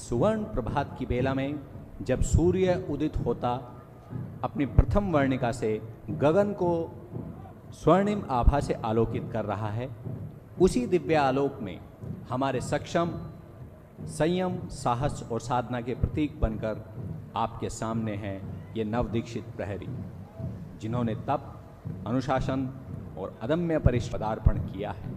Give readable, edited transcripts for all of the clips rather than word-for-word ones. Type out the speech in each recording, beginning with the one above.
सुवर्ण प्रभात की बेला में जब सूर्य उदित होता अपनी प्रथम वर्णिका से गगन को स्वर्णिम आभा से आलोकित कर रहा है, उसी दिव्य आलोक में हमारे सक्षम, संयम, साहस और साधना के प्रतीक बनकर आपके सामने हैं ये नवदीक्षित प्रहरी, जिन्होंने तप, अनुशासन और अदम्य परिश्रम पदार्पण किया है।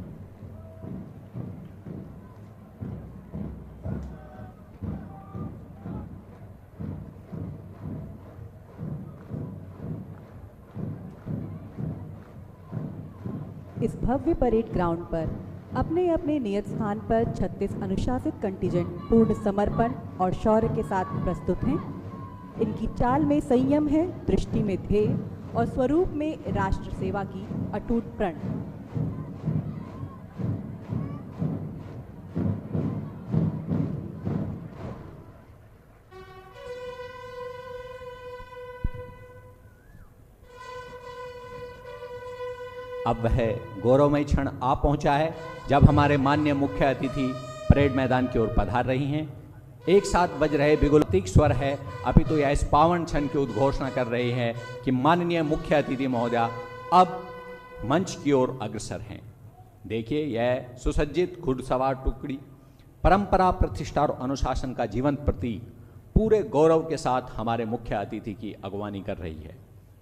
इस भव्य परेड ग्राउंड पर अपने अपने नियत स्थान पर 36 अनुशासित कंटिजेंट पूर्ण समर्पण और शौर्य के साथ प्रस्तुत हैं। इनकी चाल में संयम है, दृष्टि में ध्येय और स्वरूप में राष्ट्र सेवा की अटूट प्रण। अब वह गौरवमय क्षण आ पहुंचा है जब हमारे माननीय मुख्य अतिथि परेड मैदान की ओर पधार रही हैं। एक साथ बज रहे बिगुल स्वर है, अपितु यह इस पावन क्षण की उद्घोषणा कर रही है कि माननीय मुख्य अतिथि महोदया अब मंच की ओर अग्रसर हैं। देखिए, यह सुसज्जित घुड़सवार टुकड़ी परंपरा, प्रतिष्ठा और अनुशासन का जीवंत प्रतीक पूरे गौरव के साथ हमारे मुख्य अतिथि की अगवानी कर रही है।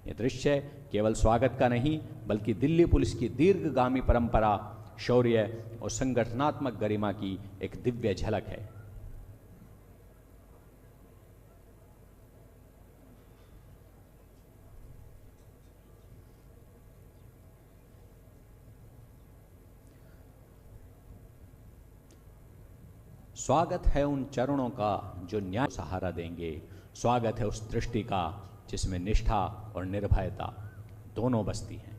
ये दृश्य केवल स्वागत का नहीं, बल्कि दिल्ली पुलिस की दीर्घगामी परंपरा, शौर्य और संगठनात्मक गरिमा की एक दिव्य झलक है। स्वागत है उन चरणों का जो न्याय सहारा देंगे। स्वागत है उस दृष्टि का जिसमें निष्ठा और निर्भयता दोनों बसती हैं।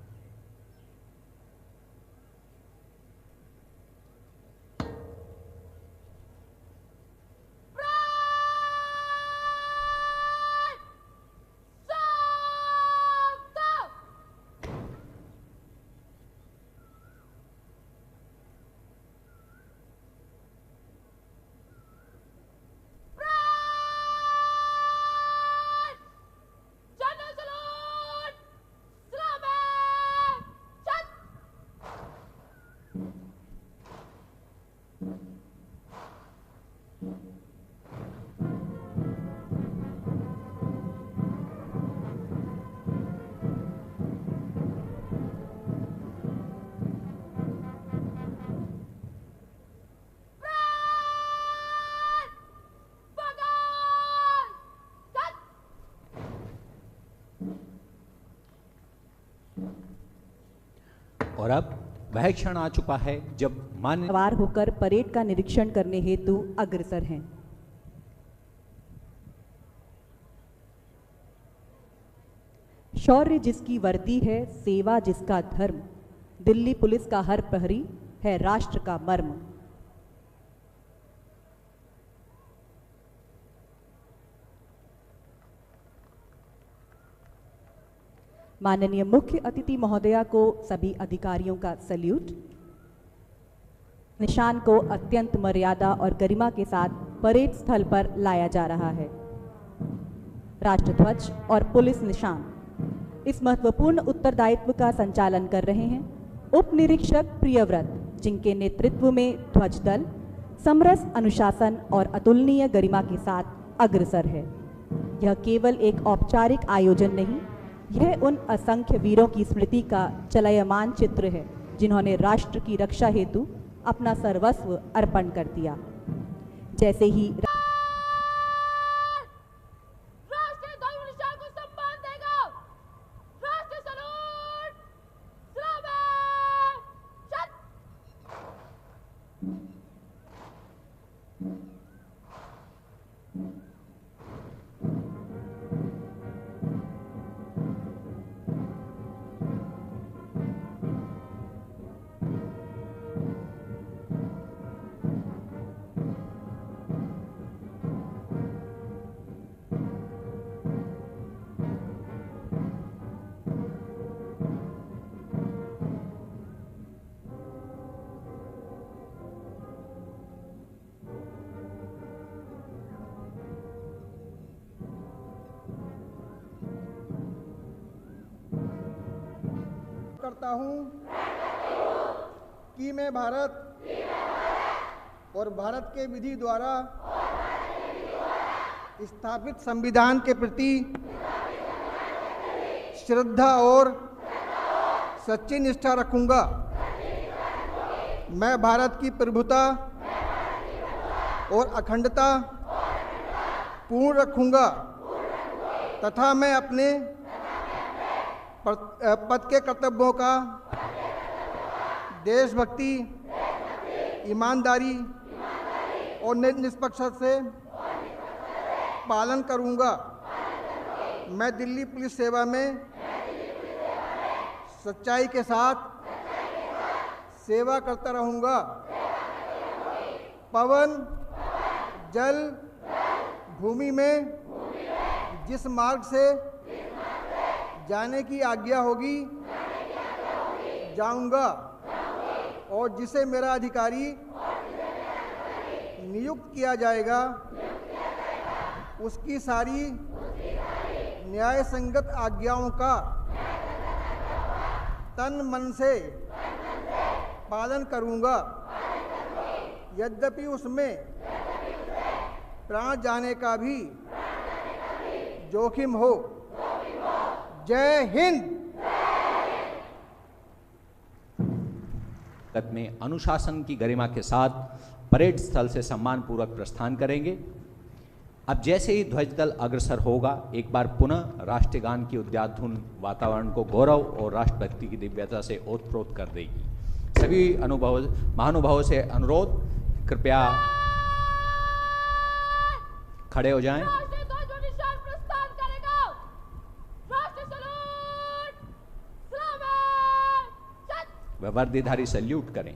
और अब वह क्षण आ चुका है जब माननीय सवार होकर परेड का निरीक्षण करने हेतु अग्रसर हैं। शौर्य जिसकी वर्दी है, सेवा जिसका धर्म, दिल्ली पुलिस का हर प्रहरी है राष्ट्र का मर्म। माननीय मुख्य अतिथि महोदया को सभी अधिकारियों का सैल्यूट। निशान को अत्यंत मर्यादा और गरिमा के साथ परेड स्थल पर लाया जा रहा है। राष्ट्रध्वज और पुलिस निशान इस महत्वपूर्ण उत्तरदायित्व का संचालन कर रहे हैं उप निरीक्षक प्रियव्रत, जिनके नेतृत्व में ध्वज दल समरस अनुशासन और अतुलनीय गरिमा के साथ अग्रसर है। यह केवल एक औपचारिक आयोजन नहीं, यह उन असंख्य वीरों की स्मृति का चलयमान चित्र है जिन्होंने राष्ट्र की रक्षा हेतु अपना सर्वस्व अर्पण कर दिया। जैसे ही करता हूँ कि मैं भारत और भारत के विधि द्वारा स्थापित संविधान के प्रति श्रद्धा और सच्ची निष्ठा रखूंगा। मैं भारत की प्रभुता और अखंडता पूर्ण रखूंगा तथा मैं अपने पद के कर्तव्यों का देशभक्ति, ईमानदारी और निष्पक्षता से पालन करूंगा। मैं दिल्ली पुलिस सेवा में सच्चाई के साथ सेवा करता रहूंगा। पवन, जल, भूमि में जिस मार्ग से जाने की आज्ञा होगी जाऊंगा और जिसे मेरा अधिकारी नियुक्त किया जाएगा उसकी सारी न्याय संगत आज्ञाओं का तन मन से पालन करूंगा। यद्यपि उसमें प्राण जाने का भी जोखिम हो। जय हिंद। में अनुशासन की गरिमा के साथ परेड स्थल से सम्मान पूर्वक प्रस्थान करेंगे। अब जैसे ही ध्वज दल अग्रसर होगा, एक बार पुनः राष्ट्रगान की उद्याधुन वातावरण को गौरव और राष्ट्रभक्ति की दिव्यता से ओतप्रोत कर देगी। सभी महानुभावों से अनुरोध, कृपया खड़े हो जाएं। वह वर्दीधारी सैल्यूट करें।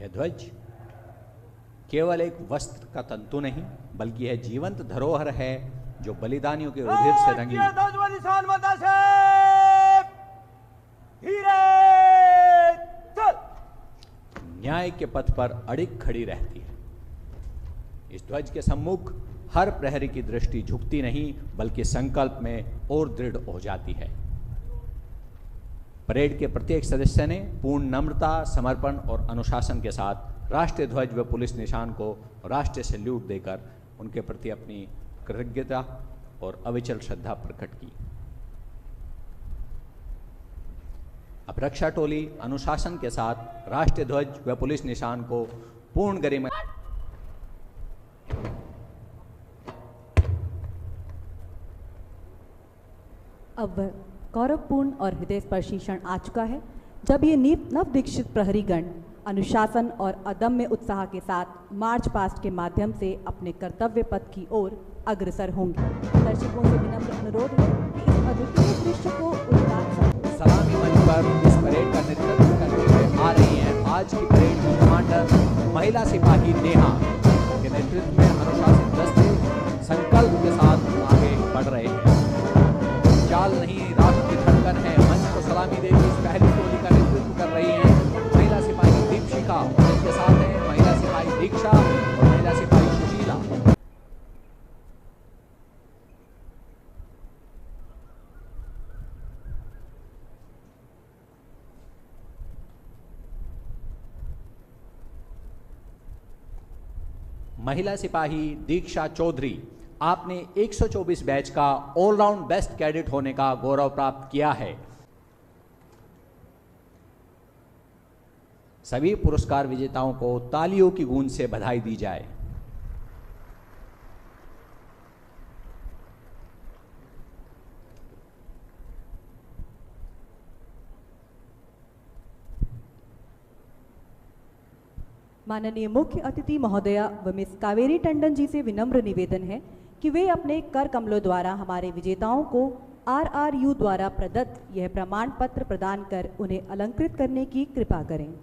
यह ध्वज केवल एक वस्त्र का तंतु नहीं, बल्कि यह जीवंत धरोहर है जो बलिदानियों के रुधिर से रंगी न्याय के पथ पर अड़िग खड़ी रहती है। इस ध्वज के सम्मुख हर प्रहरी की दृष्टि झुकती नहीं, बल्कि संकल्प में और दृढ़ हो जाती है। परेड के प्रत्येक सदस्य ने पूर्ण नम्रता, समर्पण और अनुशासन के साथ राष्ट्रीय ध्वज व पुलिस निशान को राष्ट्रीय सैल्यूट देकर उनके प्रति अपनी कृतज्ञता और अविचल श्रद्धा प्रकट की। अब रक्षा टोली अनुशासन के साथ राष्ट्रीय ध्वज व पुलिस निशान को पूर्ण गरिमा अब गौरवपूर्ण और हृदयस्पर्शी क्षण आ चुका है, जब ये नव दीक्षित प्रहरीगण अनुशासन और अदम्य उत्साह के साथ मार्च पास्ट के माध्यम से अपने कर्तव्य पथ की ओर अग्रसर होंगे। दर्शकों से विनम्र अनुरोध है कि इस अद्वितीय दृश्य को सलामी मंच पर इस परेड का नेतृत्व करते हुए आ रही हैं आज की परेड की कमांडर महिला सिपाही नेहा के नेतृत्व में अनुशासित दस्ते संकल्प के साथ आगे बढ़ रहे हैं। चाल नहीं, राष्ट्र की धड़कन है। मंच को सलामी देवी इस पहली टोली का नेतृत्व कर रही हैं महिला सिपाही दीपशिखा, उनके साथ हैं महिला सिपाही दीक्षा और महिला सिपाही सुशीला। महिला सिपाही दीक्षा चौधरी, आपने 124 बैच का ऑलराउंड बेस्ट कैडेट होने का गौरव प्राप्त किया है। सभी पुरस्कार विजेताओं को तालियों की गूंज से बधाई दी जाए। माननीय मुख्य अतिथि महोदया व मिस कावेरी टंडन जी से विनम्र निवेदन है कि वे अपने कर कमलों द्वारा हमारे विजेताओं को RRU द्वारा प्रदत्त यह प्रमाण पत्र प्रदान कर उन्हें अलंकृत करने की कृपा करें।